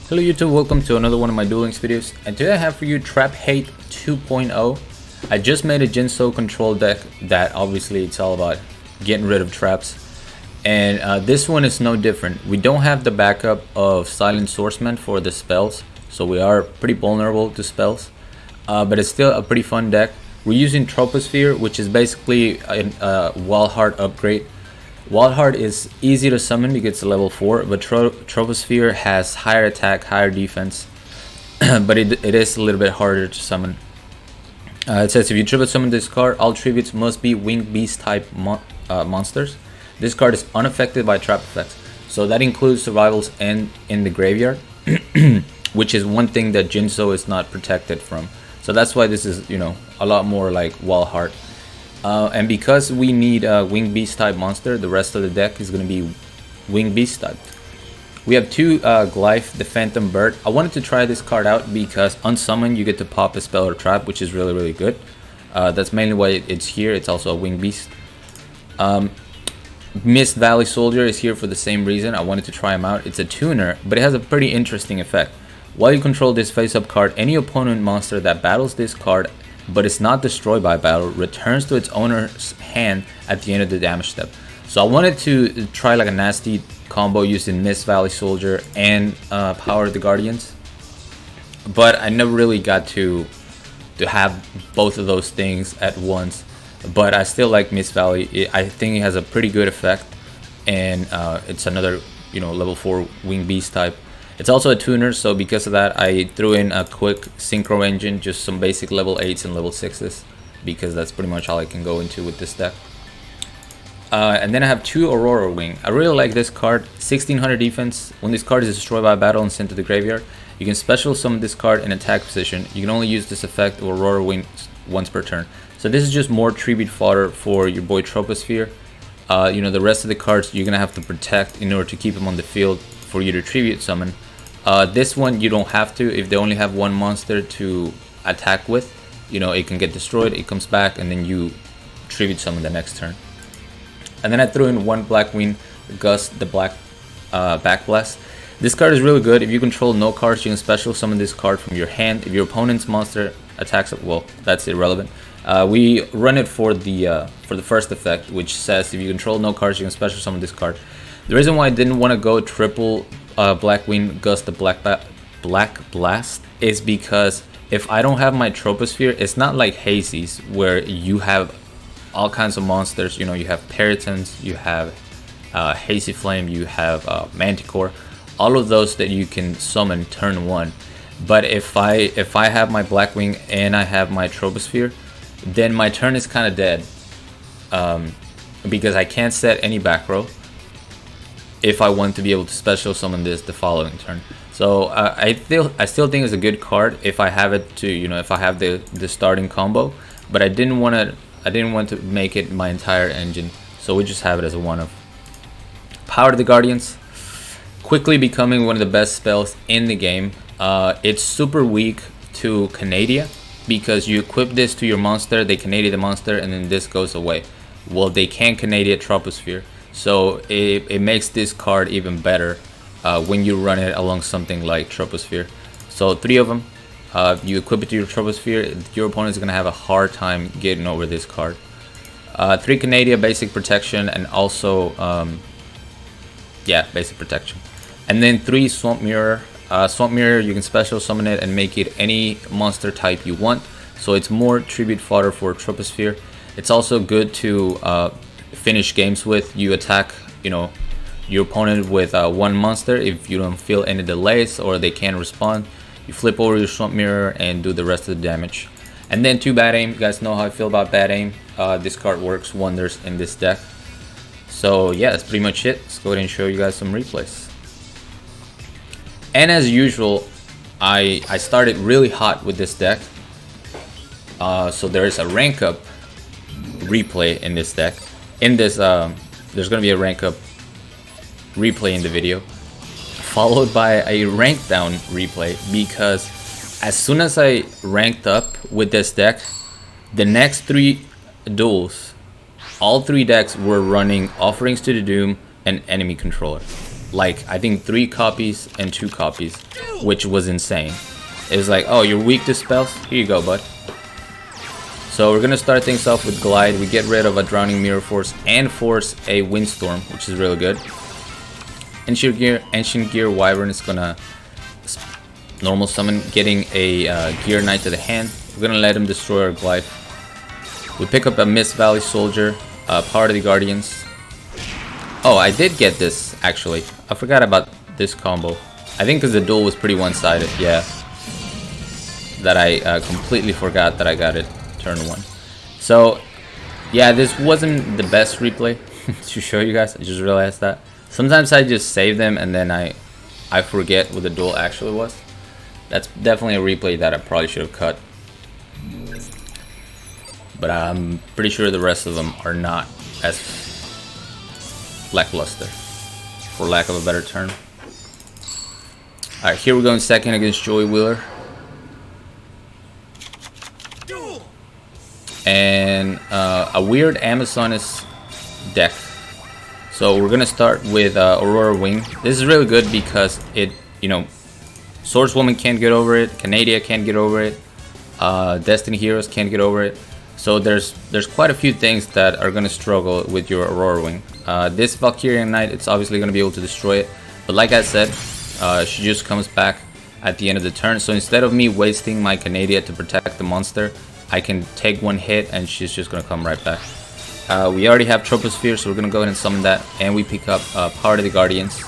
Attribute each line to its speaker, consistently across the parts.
Speaker 1: Hello YouTube, welcome to another one of my Duel Links videos, and today I have for you Trap Hate 2.0. I just made a Jinso control deck that obviously it's all about getting rid of traps, and this one is no different. We don't have the backup of Silent Swordsman for the spells, so we are pretty vulnerable to spells, but it's still a pretty fun deck. We're using Troposphere, which is basically a wildheart upgrade. Wildheart is easy to summon because it's level 4, but Troposphere has higher attack, higher defense, but it is a little bit harder to summon. It says if you tribute summon this card, all tributes must be winged beast type monsters. This card is unaffected by trap effects, so that includes survivals and in the graveyard, which is one thing that Jinso is not protected from. So that's why this is, a lot more like Wildheart. And because we need a winged beast type monster, the rest of the deck is going to be winged beast type. We have two Glyph, the Phantom Bird. I wanted to try this card out because unsummoned you get to pop a spell or trap, which is really good. That's mainly why it's here. It's also a winged beast. Mist Valley Soldier is here for the same reason. I wanted to try him out. It's a tuner, but it has a pretty interesting effect. While you control this face-up card, any opponent monster that battles this card but it's not destroyed by battle returns to its owner's hand at the end of the damage step. So I wanted to try like a nasty combo using Mist Valley Soldier and Power of the Guardians, but I never really got to have both of those things at once. But I still like Mist Valley. I think it has a pretty good effect, and it's another level 4 winged beast type. It's also a tuner, so because of that I threw in a quick synchro engine, just some basic level 8s and level 6s, because that's pretty much all I can go into with this deck. And then I have two Aurora Wing. I really like this card. 1600 defense. When this card is destroyed by battle and sent to the graveyard, you can special summon this card in attack position. You can only use this effect of Aurora Wing once per turn. So this is just more tribute fodder for your boy Troposphere. The rest of the cards you're gonna have to protect in order to keep them on the field for you to tribute summon. This one you don't have to. If they only have one monster to attack with, it can get destroyed, it comes back, and then you tribute summon the next turn. And then I threw in one Blackwing Gust, the black backblast. This card is really good. If you control no cards, you can special summon this card from your hand. If your opponent's monster attacks it, well, that's irrelevant. We run it for the first effect, which says if you control no cards, you can special summon this card. The reason why I didn't want to go triple Blackwing Gust, the black blast, is because if I don't have my Troposphere, it's not like Hazy's where you have all kinds of monsters. You have Peritons, you have Hazy Flame, you have Manticore, all of those that you can summon turn 1. But if I have my Blackwing and I have my Troposphere, then my turn is kind of dead, because I can't set any back row if I want to be able to special summon this the following turn. So I still think it's a good card if I have it to if I have the starting combo, but I didn't want to make it my entire engine, so we just have it as a one-off. Power of the Guardians, quickly becoming one of the best spells in the game. It's super weak to Canadia because you equip this to your monster, they Canadia the monster, and then this goes away. Well, they can't Canadia Troposphere. So it makes this card even better when you run it along something like Troposphere. So 3 of them, you equip it to your Troposphere, your opponent is going to have a hard time getting over this card. 3 Canadia, basic protection, and also, basic protection. And then 3 Swamp Mirror. Swamp Mirror, you can special summon it and make it any monster type you want. So it's more tribute fodder for Troposphere. It's also good to finish games with. You attack your opponent with one monster. If you don't feel any delays or they can't respond, you flip over your Swamp Mirror and do the rest of the damage. And then 2 Bad Aim. You guys know how I feel about Bad Aim. This card works wonders in this deck. So yeah, that's pretty much it. Let's go ahead and show you guys some replays. And as usual, I started really hot with this deck, so there is a rank up replay in this deck. In this, there's going to be a rank up replay in the video, followed by a rank down replay, because as soon as I ranked up with this deck, the next 3 duels, all 3 decks were running Offerings to the Doom and Enemy Controller. like I think 3 copies and 2 copies, which was insane. It was like, oh, you're weak to spells? Here you go, bud. So we're gonna start things off with Glide. We get rid of a Drowning Mirror Force and force a Windstorm, which is really good. Ancient Gear Wyvern is gonna normal summon, getting a Gear Knight to the hand. We're gonna let him destroy our Glide. We pick up a Mist Valley Soldier, Power to the Guardians. Oh, I did get this actually. I forgot about this combo. I think because the duel was pretty one-sided. Yeah, that I completely forgot that I got it turn 1. So yeah, this wasn't the best replay to show you guys. I just realized that sometimes I just save them and then I forget what the duel actually was. That's definitely a replay that I probably should have cut, but I'm pretty sure the rest of them are not as lackluster, for lack of a better term. Alright, here we go in second against Joey Wheeler. And a weird Amazoness deck. So we're gonna start with Aurora Wing. This is really good because it, you know, Swordswoman can't get over it, Canadia can't get over it, Destiny Heroes can't get over it. So there's quite a few things that are gonna struggle with your Aurora Wing. This Valkyrian Knight, it's obviously gonna be able to destroy it, but like I said, she just comes back at the end of the turn. So instead of me wasting my Canadia to protect the monster, I can take 1 hit and she's just gonna come right back. We already have Troposphere, so we're gonna go ahead and summon that, and we pick up Power to the Guardians.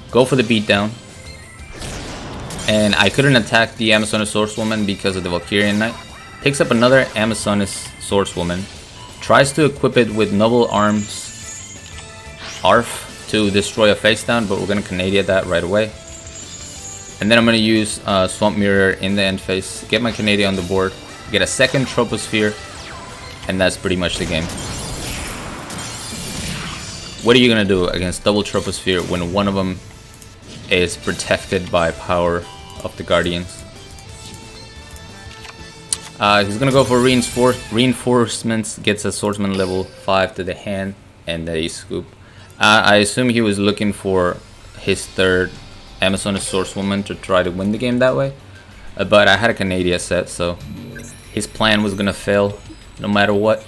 Speaker 1: Go for the beatdown. And I couldn't attack the Amazoness Swordswoman because of the Valkyrian Knight. Picks up another Amazoness Swordswoman. Tries to equip it with Noble Arms Arf to destroy a face down, but we're gonna Canadia that right away. And then I'm gonna use Swamp Mirror in the end phase, get my Canadia on the board, get a second Troposphere, and that's pretty much the game. What are you gonna do against double Troposphere when one of them is protected by Power of the Guardians? He's gonna go for reinforcements, gets a swordsman level 5 to the hand, and a scoop. I assume he was looking for his third Amazoness Swordswoman to try to win the game that way. But I had a Canadia set, so his plan was gonna fail no matter what.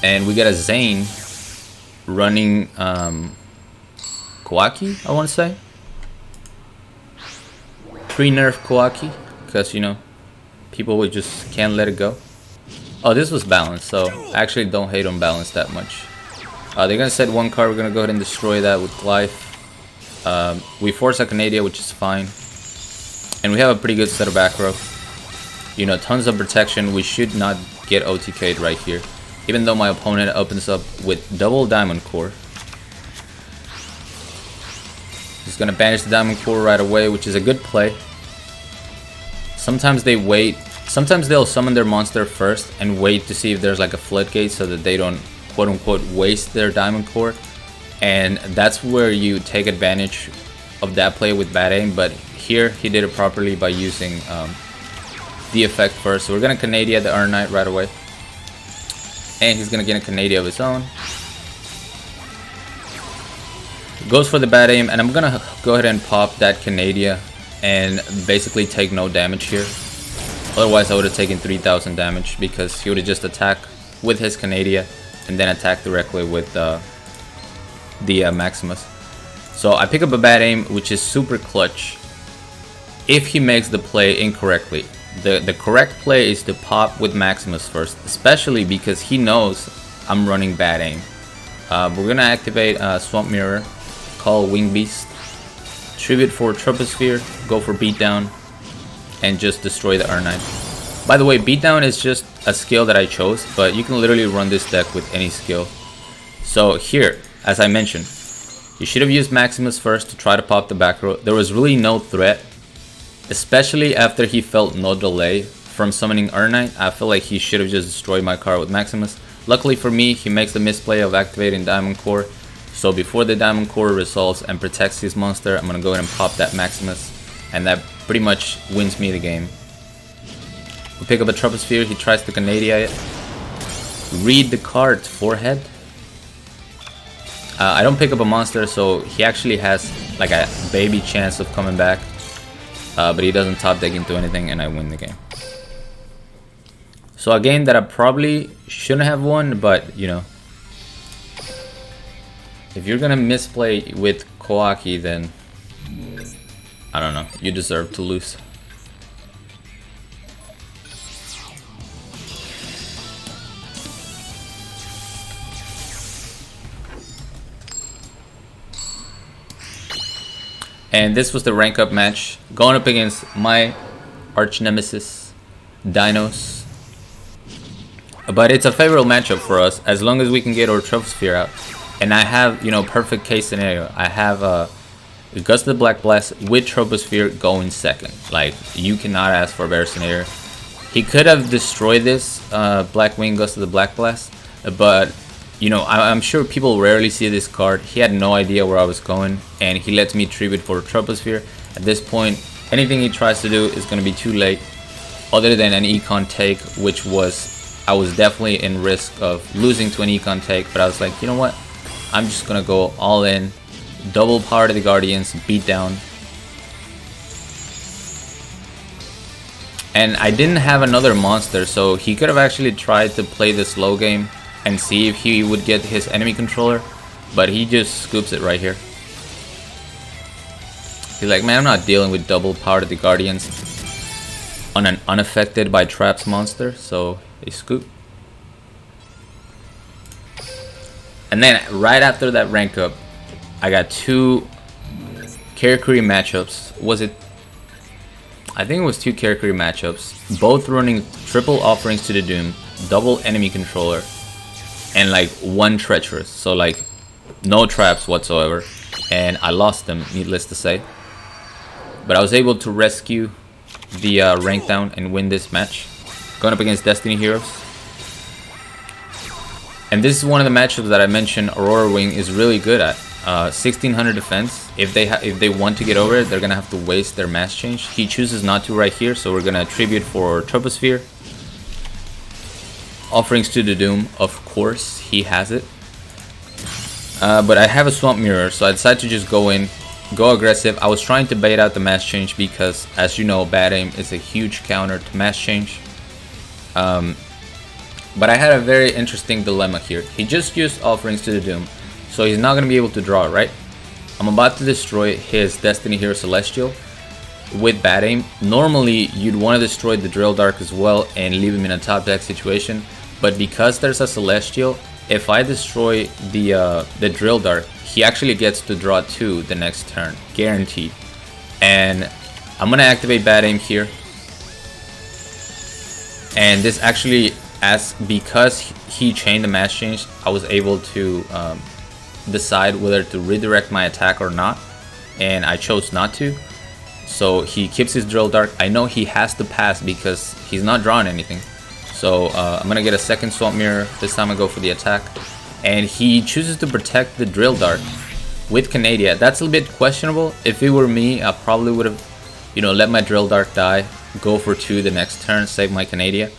Speaker 1: And we got a Zane running Kawaki, I want to say. Pre-nerf Kawaki, because, you know, people would just can't let it go. Oh, this was balanced, so I actually don't hate on balance that much. They're gonna set 1 card, we're gonna go ahead and destroy that with Glyph. We force a Canadia, which is fine. And we have a pretty good set of back row. You know, tons of protection. We should not get OTK'd right here. Even though my opponent opens up with double Diamond Core. He's gonna banish the Diamond Core right away, which is a good play. Sometimes they wait. Sometimes they'll summon their monster first and wait to see if there's like a floodgate so that they don't quote-unquote waste their Diamond Core. And that's where you take advantage of that play with bad aim. But here he did it properly by using the effect first. So we're gonna Canadia the Iron Knight right away. And he's gonna get a Canadia of his own. Goes for the bad aim, and I'm gonna go ahead and pop that Canadia and basically take no damage here. Otherwise I would have taken 3000 damage because he would have just attacked with his Canadia and then attack directly with the Maximus. So I pick up a bad aim, which is super clutch if he makes the play incorrectly. The correct play is to pop with Maximus first, especially because he knows I'm running bad aim. We're gonna activate Swamp Mirror, call Wing Beast, tribute for Troposphere, go for beatdown, and just destroy the R9. By the way, beatdown is just a skill that I chose, but you can literally run this deck with any skill. So here, as I mentioned, you should have used Maximus first to try to pop the back row. There was really no threat, especially after he felt no delay from summoning R9. I feel like he should have just destroyed my card with Maximus. Luckily for me, he makes the misplay of activating Diamond Core. So before the Diamond Core resolves and protects his monster, I'm gonna go ahead and pop that Maximus, and that pretty much wins me the game. We pick up a Troposphere, he tries to Canadia it. Read the card's forehead. I don't pick up a monster, so he actually has like a baby chance of coming back. But he doesn't top deck into anything, and I win the game. So a game that I probably shouldn't have won, but you know, if you're gonna misplay with Koaki, then I don't know, you deserve to lose. And this was the rank up match, going up against my arch nemesis, Dinos. But it's a favorable matchup for us, as long as we can get our Troposphere out. And I have, you know, perfect case scenario. I have Gust of the Black Blast with Troposphere going second. Like, you cannot ask for a better scenario. He could have destroyed this Black Wing Gust of the Black Blast, but you know, I'm sure people rarely see this card. He had no idea where I was going, and he lets me tribute for Troposphere. At this point, anything he tries to do is going to be too late, other than an econ take, which was, I was definitely in risk of losing to an econ take, but I was like, you know what, I'm just going to go all in, double power to the Guardians, beat down. And I didn't have another monster, so he could have actually tried to play the slow game and see if he would get his enemy controller, but he just scoops it right here. He's like, man, I'm not dealing with double power to the Guardians on an unaffected by traps monster, so they scoop. And then right after that rank up, I got two Karakuri matchups. Was it? I think it was two Karakuri matchups, both running triple offerings to the Doom, double enemy controller, and like one treacherous, so like no traps whatsoever, and I lost them, needless to say. But I was able to rescue the rank down and win this match, going up against Destiny Heroes. And this is one of the matchups that I mentioned Aurora Wing is really good at. 1600 defense. If they want to get over it, they're gonna have to waste their mass change. He chooses not to right here, so we're gonna tribute for Troposphere. Offerings to the Doom, of course, he has it. But I have a Swamp Mirror, so I decided to just go in, go aggressive. I was trying to bait out the mass change because, as you know, bad aim is a huge counter to mass change. But I had a very interesting dilemma here. He just used Offerings to the Doom, so he's not going to be able to draw, right? I'm about to destroy his Destiny Hero Celestial with bad aim. Normally, you'd want to destroy the Drill Dark as well and leave him in a top deck situation. But because there's a Celestial, if I destroy the Drill Dark, he actually gets to draw 2 the next turn, guaranteed. And I'm gonna activate bad aim here. And this actually, because he chained the mass change, I was able to decide whether to redirect my attack or not, and I chose not to. So he keeps his Drill Dark. I know he has to pass because he's not drawing anything. So I'm gonna get a second Swamp Mirror. This time I go for the attack, and he chooses to protect the Drill Dark with Canadia. That's a bit questionable. If it were me, I probably would have, you know, let my Drill Dark die, go for 2 the next turn, save my Canadia.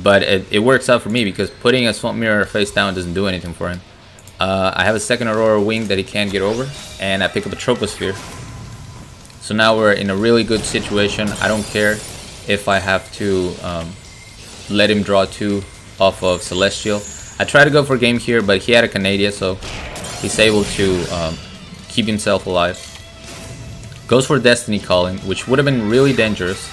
Speaker 1: But it works out for me because putting a Swamp Mirror face down doesn't do anything for him. I have a second Aurora Wing that he can't get over, and I pick up a Troposphere. So now we're in a really good situation. I don't care if I have to let him draw 2 off of Celestial. I tried to go for game here, but he had a Canadia, so he's able to keep himself alive. Goes for Destiny Calling, which would have been really dangerous.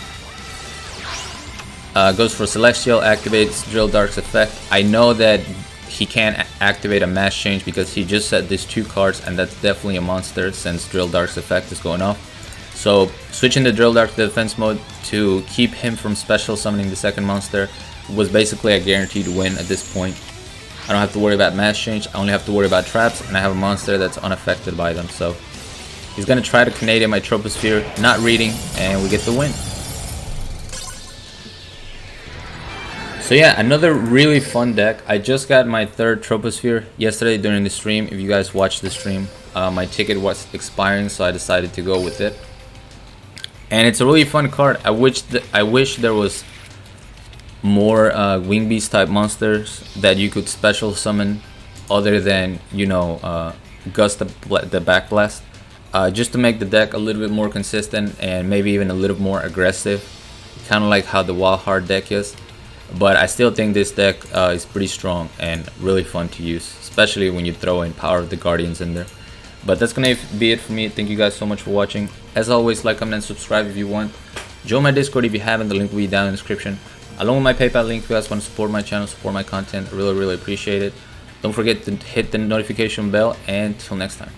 Speaker 1: Goes for Celestial, activates Drill Dark's effect. I know that he can't activate a mass change because he just set these 2 cards, and that's definitely a monster since Drill Dark's effect is going off. So switching the Drill Dark to defense mode to keep him from special summoning the second monster was basically a guaranteed win at this point. I don't have to worry about mass change, I only have to worry about traps, and I have a monster that's unaffected by them. So he's gonna try to Canadia my Troposphere, not reading, and we get the win. So yeah, another really fun deck. I just got my 3rd Troposphere yesterday during the stream. If you guys watched the stream, my ticket was expiring, so I decided to go with it. And it's a really fun card. I wish there was more Wing Beast type monsters that you could special summon, other than, you know, Gust the Back Blast, just to make the deck a little bit more consistent and maybe even a little more aggressive, kind of like how the wildheart deck is. But I still think this deck is pretty strong and really fun to use, especially when you throw in Power of the Guardians in there. But that's gonna be it for me. Thank you guys so much for watching. As always, like, comment, and subscribe if you want. Join my Discord if you haven't. The link will be down in the description, along with my PayPal link if you guys want to support my channel, support my content. I really appreciate it. Don't forget to hit the notification bell, and till next time.